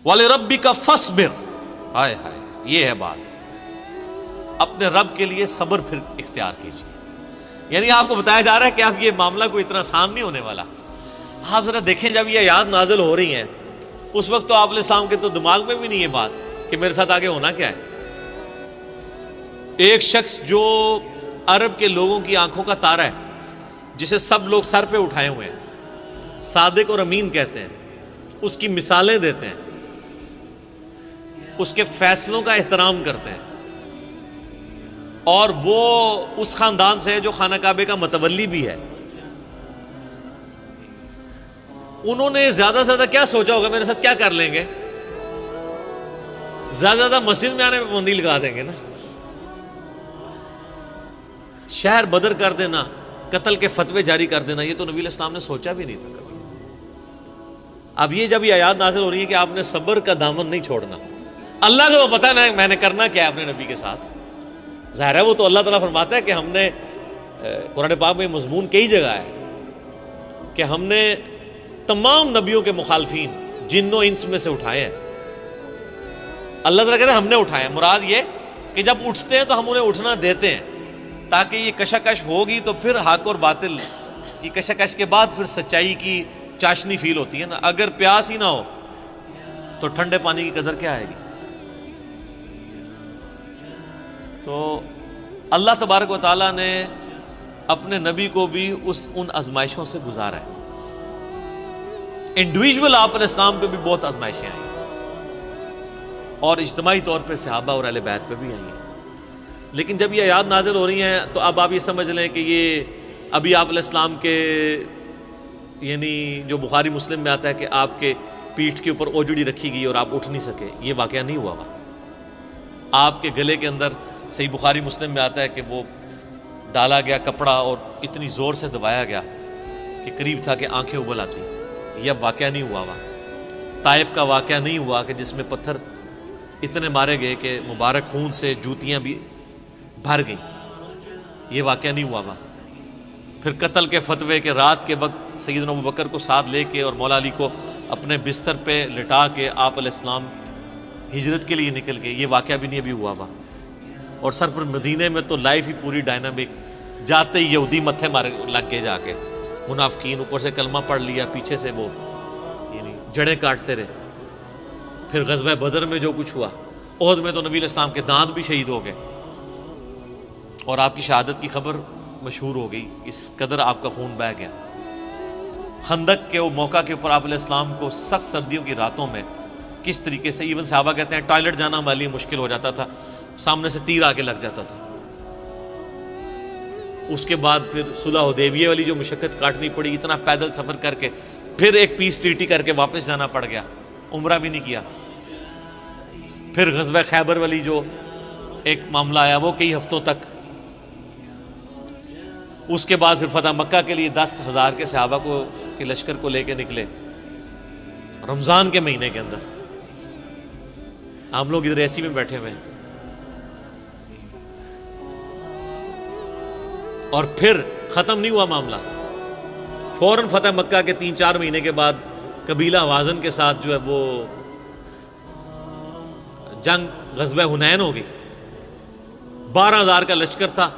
وَلِرَبِّكَ فَاصْبِرْ، ہائے ہائے، یہ ہے بات، اپنے رب کے لیے صبر پھر اختیار کیجیے۔ یعنی آپ کو بتایا جا رہا ہے کہ اب یہ معاملہ کوئی اتنا آسان نہیں ہونے والا۔ آپ ذرا دیکھیں، جب یہ آیات نازل ہو رہی ہیں اس وقت تو آپ علیہ السلام کے تو دماغ میں بھی نہیں یہ بات کہ میرے ساتھ آگے ہونا کیا ہے۔ ایک شخص جو عرب کے لوگوں کی آنکھوں کا تارا ہے، جسے سب لوگ سر پہ اٹھائے ہوئے ہیں، صادق اور امین کہتے ہیں، اس کی مثالیں دیتے ہیں، اس کے فیصلوں کا احترام کرتے ہیں، اور وہ اس خاندان سے ہے جو خانہ کعبے کا متولی بھی ہے۔ انہوں نے زیادہ سے زیادہ کیا سوچا ہوگا میرے ساتھ کیا کر لیں گے؟ زیادہ زیادہ مسجد میں آنے میں پابندی لگا دیں گے نا، شہر بدر کر دینا، قتل کے فتوے جاری کر دینا، یہ تو نبی علیہ السلام نے سوچا بھی نہیں تھا کبھی۔ اب یہ جب یہ آیات نازل ہو رہی ہے کہ آپ نے صبر کا دامن نہیں چھوڑنا، اللہ کو تو پتہ ہے میں نے کرنا کیا ہے اپنے نبی کے ساتھ، ظاہر ہے وہ تو اللہ تعالیٰ فرماتا ہے کہ ہم نے قرآن پاک میں مضمون کئی جگہ ہے کہ ہم نے تمام نبیوں کے مخالفین جن و انس میں سے اٹھائے ہیں۔ اللہ تعالیٰ کہتے ہیں ہم نے اٹھائے ہیں، مراد یہ کہ جب اٹھتے ہیں تو ہم انہیں اٹھنا دیتے ہیں تاکہ یہ کشاکش ہوگی تو پھر حق اور باطل کی کشاکش کے بعد پھر سچائی کی چاشنی فیل ہوتی ہے نا۔ اگر پیاس ہی نہ ہو تو ٹھنڈے پانی کی قدر کیا آئے گی؟ تو اللہ تبارک و تعالیٰ نے اپنے نبی کو بھی ان آزمائشوں سے گزارا ہے۔ انڈیویجول آپ علیہ السلام پہ بھی بہت آزمائشیں آئی اور اجتماعی طور پہ صحابہ اور اہل بیت پہ بھی آئی ہیں، لیکن جب یہ آیات نازل ہو رہی ہیں تو اب آپ یہ سمجھ لیں کہ یہ ابھی آپ علیہ السلام کے یعنی جو بخاری مسلم میں آتا ہے کہ آپ کے پیٹھ کے اوپر اوجڑی رکھی گئی اور آپ اٹھ نہیں سکے، یہ واقعہ نہیں ہوا۔ آپ کے گلے کے اندر صحیح بخاری مسلم میں آتا ہے کہ وہ ڈالا گیا کپڑا اور اتنی زور سے دبایا گیا کہ قریب تھا کہ آنکھیں ابل آتی، یہ اب واقعہ نہیں ہوا۔ طائف کا واقعہ نہیں ہوا کہ جس میں پتھر اتنے مارے گئے کہ مبارک خون سے جوتیاں بھی بھر گئیں، یہ واقعہ نہیں ہوا۔ پھر قتل کے فتوے کے رات کے وقت سیدنا ابوبکر کو ساتھ لے کے اور مولا علی کو اپنے بستر پہ لٹا کے آپ علیہ السلام ہجرت کے لیے نکل گئے، یہ واقعہ بھی نہیں ابھی ہوا۔ اور سر پر مدینے میں تو لائف ہی پوری ڈائنامک، جاتے ہی یہودی متھے مارے لگ گئے، جا کے منافقین، اوپر سے کلمہ پڑھ لیا، پیچھے سے وہ یعنی جڑیں کاٹتے رہے۔ پھر غزوہ بدر میں جو کچھ ہوا، احد میں تو نبی علیہ السلام کے دانت بھی شہید ہو گئے اور آپ کی شہادت کی خبر مشہور ہو گئی، اس قدر آپ کا خون بہہ گیا۔ خندق کے وہ موقع کے اوپر آپ علیہ السلام کو سخت سردیوں کی راتوں میں کس طریقے سے ایون صحابہ کہتے ہیں ٹوائلٹ جانا ہمارے لیے مشکل ہو جاتا تھا، سامنے سے تیر آ کے لگ جاتا تھا۔ اس کے بعد پھر صلح حدیبیہ والی جو مشقت کاٹنی پڑی، اتنا پیدل سفر کر کے، پھر ایک پیس ٹریٹی کر کے واپس جانا پڑ گیا، عمرہ بھی نہیں کیا۔ پھر غزوہ خیبر والی جو ایک معاملہ آیا وہ کئی ہفتوں تک، اس کے بعد پھر فتح مکہ کے لیے 10,000 کے صحابہ کو کے لشکر کو لے کے نکلے رمضان کے مہینے کے اندر۔ ہم لوگ ادھر ایسی میں بیٹھے ہوئے ہیں، اور پھر ختم نہیں ہوا معاملہ، فوراً فتح مکہ کے 3-4 مہینے کے بعد قبیلہ حوازن کے ساتھ جو ہے وہ جنگ غزوہ حنین ہو گئی۔ 12,000 کا لشکر تھا،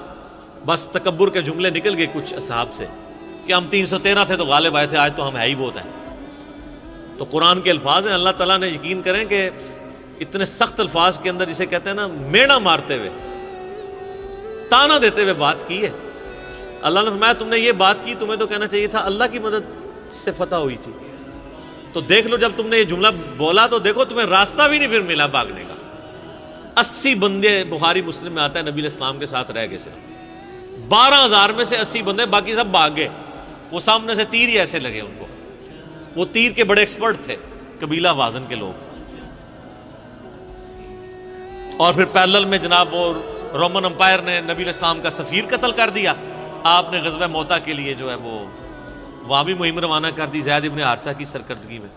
بس تکبر کے جملے نکل گئے کچھ اصحاب سے کہ ہم 313 تھے تو غالب آئے تھے، آج تو ہم ہے ہی بہت ہیں۔ تو قرآن کے الفاظ ہیں، اللہ تعالیٰ نے یقین کریں کہ اتنے سخت الفاظ کے اندر جسے کہتے ہیں نا میڑا مارتے ہوئے، تانا دیتے ہوئے بات کی ہے۔ اللہ نے فرمایا تم نے یہ بات کی، تمہیں تو کہنا چاہیے تھا اللہ کی مدد سے فتح ہوئی تھی۔ تو دیکھ لو جب تم نے یہ جملہ بولا تو دیکھو تمہیں راستہ بھی نہیں پھر ملا بھاگنے کا۔ 80 بندے بخاری مسلم میں آتا ہے نبی علیہ السلام کے ساتھ رہ گئے، صرف 12,000 میں سے 80 بندے، باقی سب بھاگ گئے۔ وہ سامنے سے تیر ہی ایسے لگے ان کو، وہ تیر کے بڑے ایکسپرٹ تھے قبیلہ وازن کے لوگ۔ اور پھر پیرلل میں جناب وہ رومن امپائر نے نبی علیہ السلام کا سفیر قتل کر دیا، آپ نے غزوہ موتا کے لیے جو ہے وہ وہاں بھی مہم روانہ کر دی زید ابن حارثہ کی سرکردگی میں،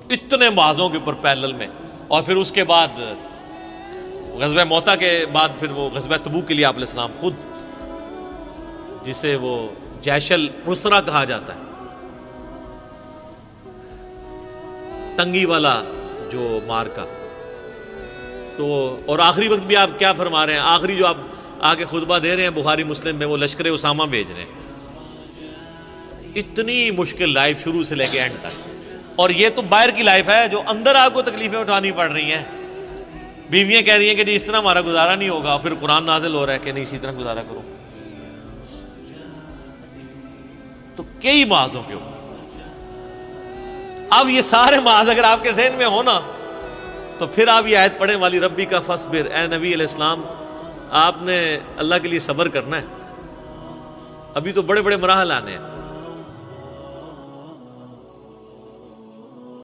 اتنے معاذوں کے اوپر پیرلل میں۔ اور پھر اس کے بعد غزوہ موتا کے بعد پھر وہ غزوہ تبوک کے لیے آپ علیہ السلام خود، جسے وہ جیش العسرہ کہا جاتا ہے، تنگی والا جو مارکا. تو اور آخری وقت بھی آپ کیا فرما رہے ہیں؟ آخری جو آپ آگے خطبہ دے رہے ہیں بخاری مسلم میں، وہ لشکر اسامہ بھیج رہے ہیں. اتنی مشکل لائف شروع سے لے کے اینڈ تک. اور یہ تو باہر کی لائف ہے، جو اندر آپ کو تکلیفیں اٹھانی پڑ رہی ہیں. بیویاں کہہ رہی ہیں کہ جی اس طرح ہمارا گزارا نہیں ہوگا، پھر قرآن نازل ہو رہا ہے کہ نہیں اسی طرح گزارا کرو. تو کئی معاذوں کے اوپر. اب یہ سارے معاذ اگر آپ کے ذہن میں ہو نا، تو پھر آپ یہ آیت پڑھیں والی ربی کا فصبر، اے نبی علیہ السلام آپ نے اللہ کے لیے صبر کرنا ہے. ابھی تو بڑے بڑے مراحل آنے ہیں.